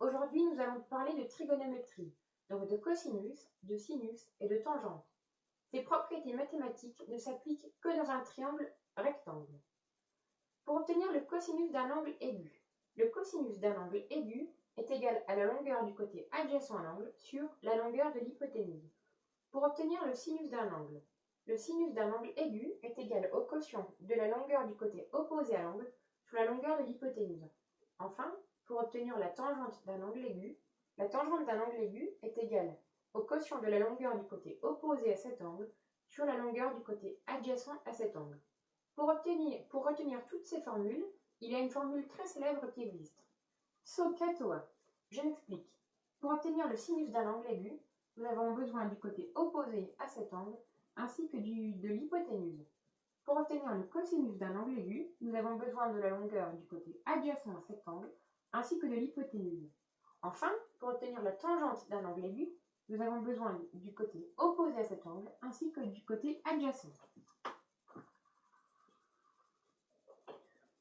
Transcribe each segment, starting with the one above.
aujourd'hui nous allons parler de trigonométrie, donc de cosinus, de sinus et de tangente. Ces propriétés mathématiques ne s'appliquent que dans un triangle rectangle. Pour obtenir le cosinus d'un angle aigu, le cosinus d'un angle aigu est égal à la longueur du côté adjacent à l'angle sur la longueur de l'hypoténuse. Pour obtenir le sinus d'un angle, le sinus d'un angle aigu est égal au quotient de la longueur du côté opposé à l'angle sur la longueur de l'hypoténuse. Enfin, pour obtenir la tangente d'un angle aigu, la tangente d'un angle aigu est égale au quotient de la longueur du côté opposé à cet angle sur la longueur du côté adjacent à cet angle. Pour retenir toutes ces formules, il y a une formule très célèbre qui existe. SOHCAHTOA. Je m'explique. Pour obtenir le sinus d'un angle aigu, nous avons besoin du côté opposé à cet angle ainsi que de l'hypoténuse. Pour obtenir le cosinus d'un angle aigu, nous avons besoin de la longueur du côté adjacent à cet angle ainsi que de l'hypoténuse. Enfin, pour obtenir la tangente d'un angle aigu, nous avons besoin du côté opposé à cet angle ainsi que du côté adjacent.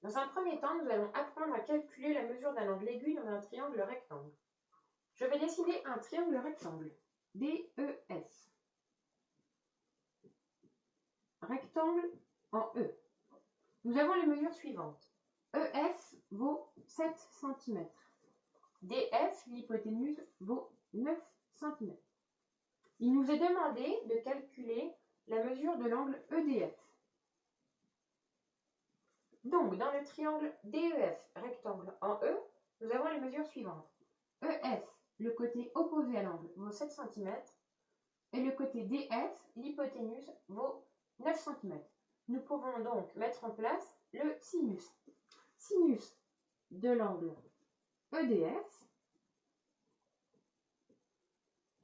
Dans un premier temps, nous allons apprendre à calculer la mesure d'un angle aigu dans un triangle rectangle. Je vais dessiner un triangle rectangle, DES. Rectangle en E. Nous avons les mesures suivantes. ES vaut 7 cm. DS, l'hypoténuse, vaut 9 cm. Il nous est demandé de calculer la mesure de l'angle EDF. Donc, dans le triangle DEF, rectangle en E, nous avons les mesures suivantes. EF, le côté opposé à l'angle, vaut 7 cm, et le côté DF, l'hypoténuse, vaut 9 cm. Nous pouvons donc mettre en place le sinus. Sinus de l'angle EDF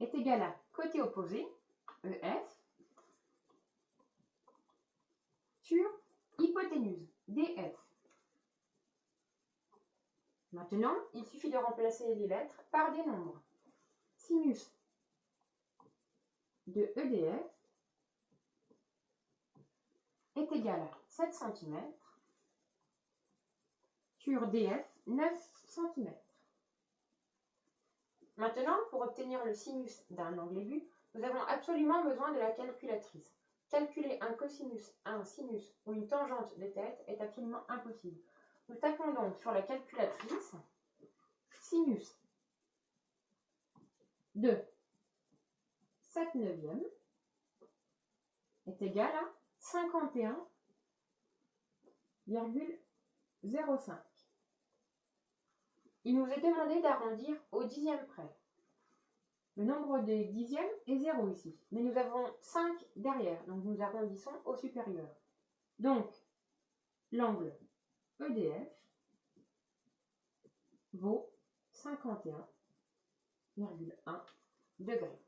est égal à côté opposé, EF, sur hypoténuse, DF. Maintenant, il suffit de remplacer les lettres par des nombres. Sinus de EDF est égal à 7 cm sur DF, 9 cm. Maintenant, pour obtenir le sinus d'un angle aigu, nous avons absolument besoin de la calculatrice. Calculer un cosinus, un sinus ou une tangente de tête est absolument impossible. Nous tapons donc sur la calculatrice sinus de 7 neuvièmes est égal à 51,05. Il nous est demandé d'arrondir au dixième près. Le nombre des dixièmes est 0 ici, mais nous avons 5 derrière, donc nous arrondissons au supérieur. Donc, l'angle EDF vaut 51,1 degrés.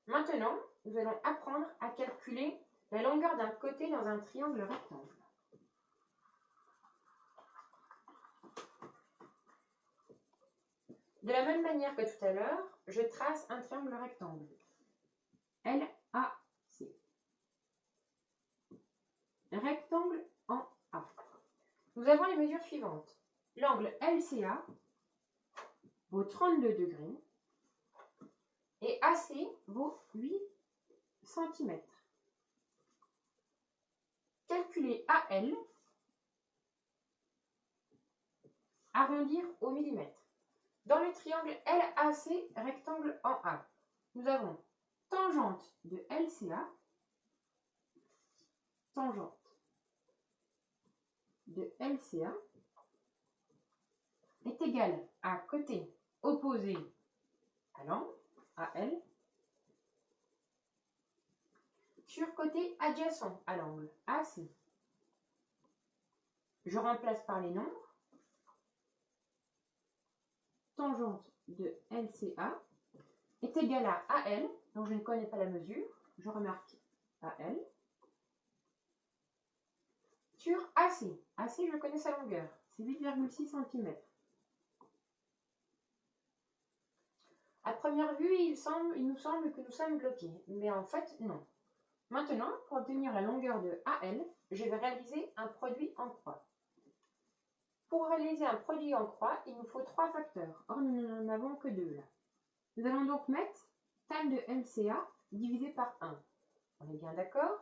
Maintenant, nous allons apprendre à calculer la longueur d'un côté dans un triangle rectangle. De la même manière que tout à l'heure, je trace un triangle rectangle. LAC. Rectangle en A. Nous avons les mesures suivantes. L'angle LCA vaut 32 degrés et AC vaut 8 cm. Calculer AL, arrondir au millimètre. Dans le triangle LAC, rectangle en A, nous avons tangente de LCA, tangente de LCA est égale à côté opposé à l'angle, AL, sur côté adjacent à l'angle, AC. Je remplace par les nombres. Tangente de LCA est égale à AL, dont je ne connais pas la mesure, je remarque AL, sur AC. AC, je connais sa longueur, c'est 8,6 cm. À première vue, il nous semble que nous sommes bloqués, mais en fait, non. Maintenant, pour obtenir la longueur de AL, je vais réaliser un produit en croix. Pour réaliser un produit en croix, il nous faut 3 facteurs. Or, nous n'en avons que 2 là. Nous allons donc mettre tan de LCA divisé par 1. On est bien d'accord?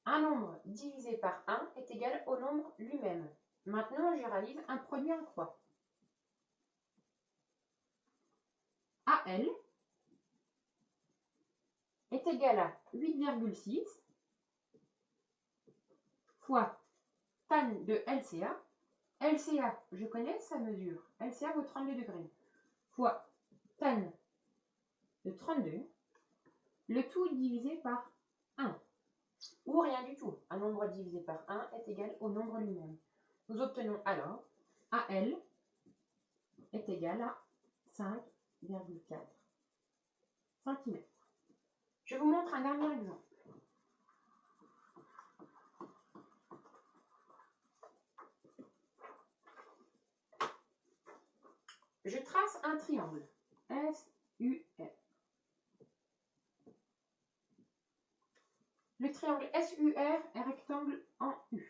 Un nombre divisé par 1 est égal au nombre lui-même. Maintenant, je réalise un produit en croix. AL est égal à 8,6 fois tan de LCA. LCA, je connais sa mesure. LCA vaut 32 degrés. Fois tan de 32. Le tout divisé par 1. Ou rien du tout. Un nombre divisé par 1 est égal au nombre lui-même. Nous obtenons alors AL est égal à 5,4 cm. Je vous montre un dernier exemple. Je trace un triangle SUR. Le triangle SUR est rectangle en U.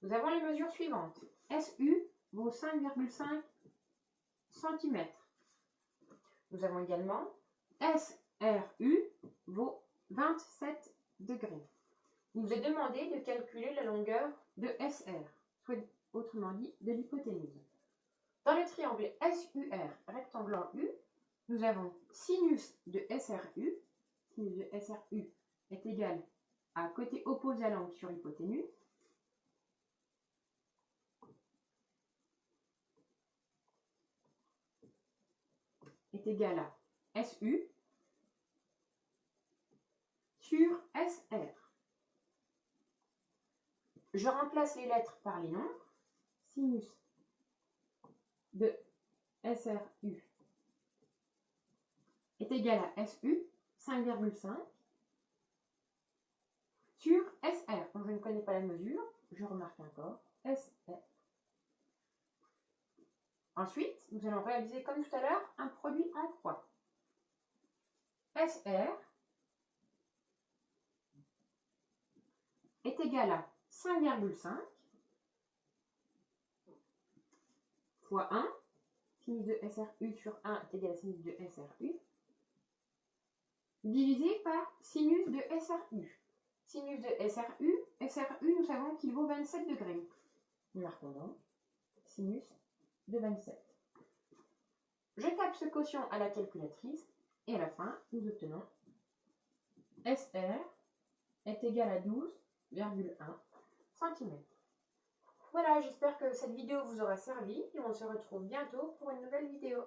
Nous avons les mesures suivantes. SU vaut 5,5 cm. Nous avons également SRU vaut 27 degrés. Il nous est demandé de calculer la longueur de SR, soit autrement dit de l'hypoténuse. Dans le triangle SUR rectangle en U, nous avons sinus de SRU. Sinus de SRU est égal à côté opposé à l'angle sur hypoténuse. Est égal à SU sur SR. Je remplace les lettres par les nombres. Sinus de SRU est égal à SU, 5,5, sur SR. Donc je ne connais pas la mesure, je remarque encore SR. Ensuite, nous allons réaliser comme tout à l'heure un produit en croix. SR est égal à 5,5 fois 1, sinus de SRU sur 1 est égal à sinus de SRU, divisé par sinus de SRU. Sinus de SRU, nous savons qu'il vaut 27 degrés. Nous marquons donc sinus de 27. Je tape ce quotient à la calculatrice et à la fin, nous obtenons SR est égal à 12,1 cm. Voilà, j'espère que cette vidéo vous aura servi et on se retrouve bientôt pour une nouvelle vidéo.